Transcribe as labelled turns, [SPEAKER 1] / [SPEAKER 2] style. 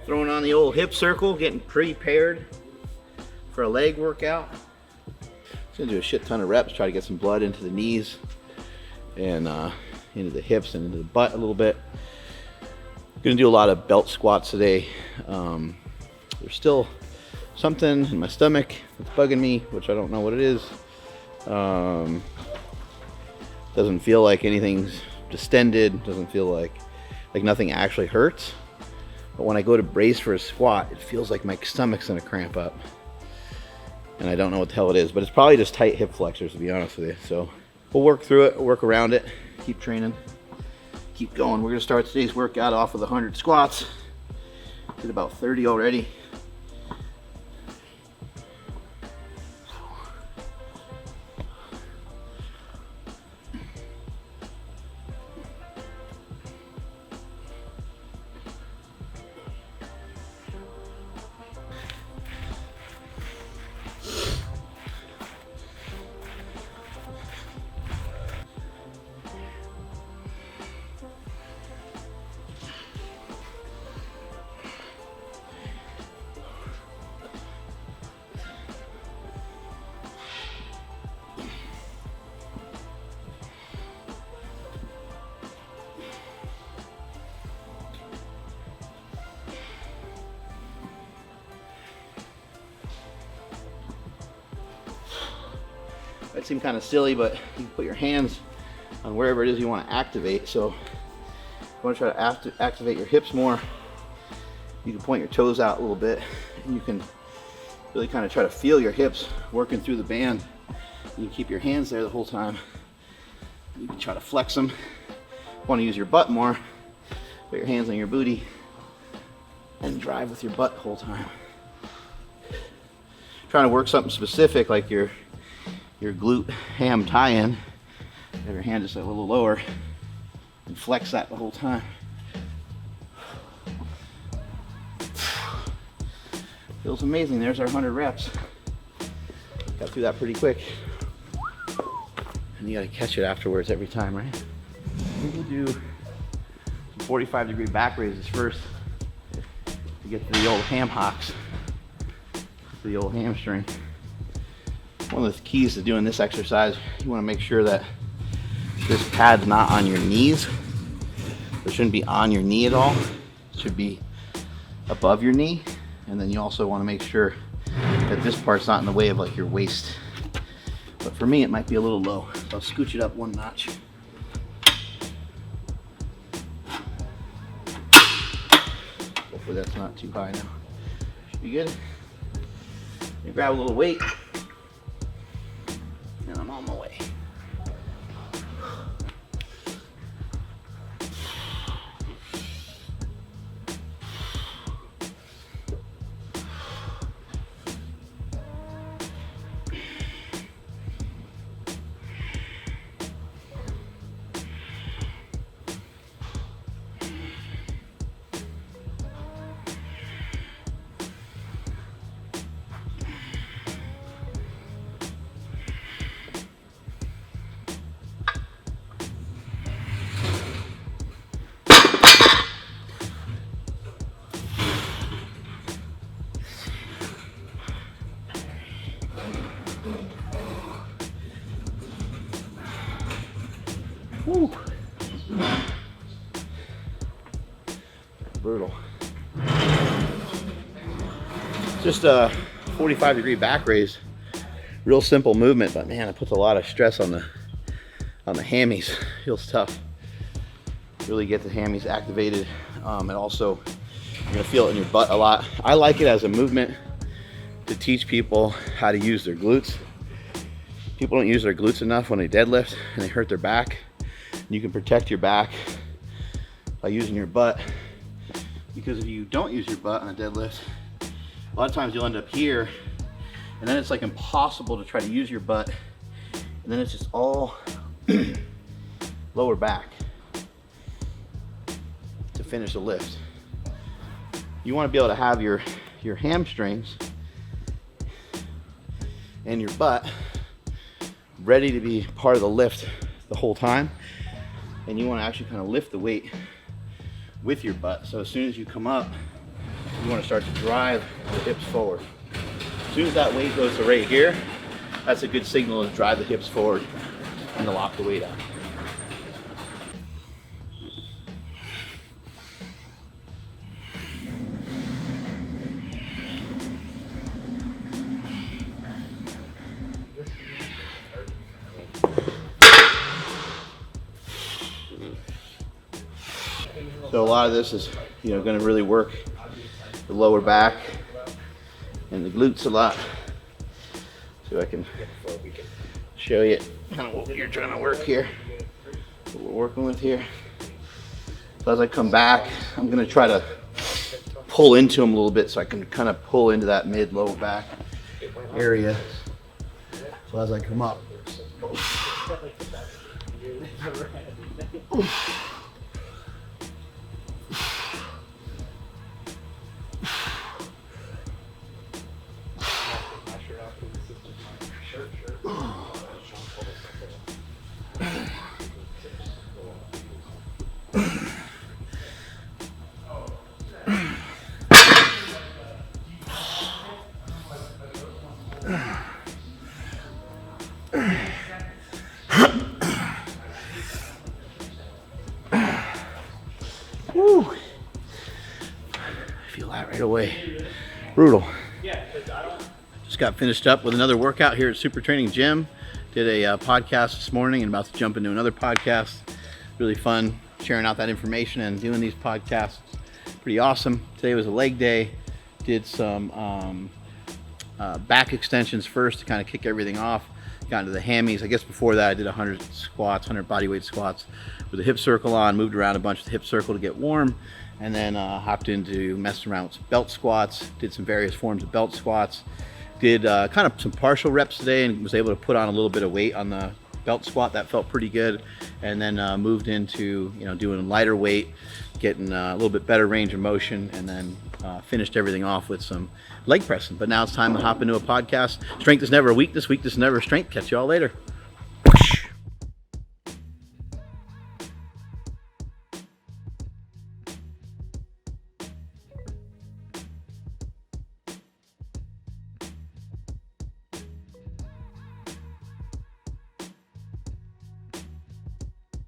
[SPEAKER 1] Throwing on the old hip circle, getting prepared for a leg workout. Just gonna do a shit ton of reps, try to get some blood into the knees and into the hips and into the butt a little bit. Gonna do a lot of belt squats today. There's still something in my stomach that's bugging me, which I don't know what it is. Doesn't feel like anything's distended, doesn't feel like nothing actually hurts. But when I go to brace for a squat, it feels like my stomach's gonna cramp up. And I don't know what the hell it is, but it's probably just tight hip flexors, to be honest with you. So we'll work through it, work around it, keep training, keep going. We're gonna start today's workout off with 100 squats. Did about 30 already. That seemed kind of silly, but you can put your hands on wherever it is you want to activate. So if you want to try to activate your hips more, you can point your toes out a little bit, and you can really kind of try to feel your hips working through the band. You can keep your hands there the whole time. You can try to flex them. If you want to use your butt more, put your hands on your booty and drive with your butt the whole time. Trying to work something specific like your glute ham tie-in. Have your hand just a little lower and flex that the whole time. Feels amazing. There's our 100 reps. Got through that pretty quick. And you gotta catch it afterwards every time, right? We'll do some 45-degree back raises first to get to the old ham hocks, to the old hamstring. One of the keys to doing this exercise, you want to make sure that this pad's not on your knees. It shouldn't be on your knee at all. It should be above your knee. And then you also want to make sure that this part's not in the way of like your waist. But for me, it might be a little low. So I'll scooch it up one notch. Hopefully that's not too high now. Should be good. You grab a little weight. And I'm on my way. Woo. Brutal. Just a 45-degree back raise. Real simple movement, but man, it puts a lot of stress on the hammies. Feels tough. Really get the hammies activated, and also you're gonna feel it in your butt a lot. I like it as a movement to teach people how to use their glutes. People don't use their glutes enough when they deadlift and they hurt their back. You can protect your back by using your butt, because if you don't use your butt on a deadlift, a lot of times you'll end up here, and then it's like impossible to try to use your butt, and then it's just all lower back to finish the lift. You want to be able to have your hamstrings and your butt ready to be part of the lift the whole time, and you want to actually kind of lift the weight with your butt. So as soon as you come up, you want to start to drive the hips forward. As soon as that weight goes to right here, that's a good signal to drive the hips forward and to lock the weight out. So a lot of this is, going to really work the lower back and the glutes a lot. So I can show you kind of what you're trying to work here, what we're working with here. So as I come back, I'm going to try to pull into them a little bit so I can kind of pull into that mid-lower back area. So as I come up, woo. Feel that right away. Brutal. Just got finished up with another workout here at SuperTraining Gym. Did a podcast this morning and about to jump into another podcast. Really fun sharing out that information and doing these podcasts. Pretty awesome. Today was a leg day. Did some back extensions first to kind of kick everything off. Got into the hammies. I guess before that I did 100 squats, 100 bodyweight squats with a hip circle on, moved around a bunch with the hip circle to get warm, and then hopped into messing around with belt squats, did some various forms of belt squats, did kind of some partial reps today and was able to put on a little bit of weight on the belt squat. That felt pretty good, and then moved into doing lighter weight, getting a little bit better range of motion, and then finished everything off with some leg pressing. But now it's time to hop into a podcast. Strength is never a weakness, weakness is never a strength. Catch you all later.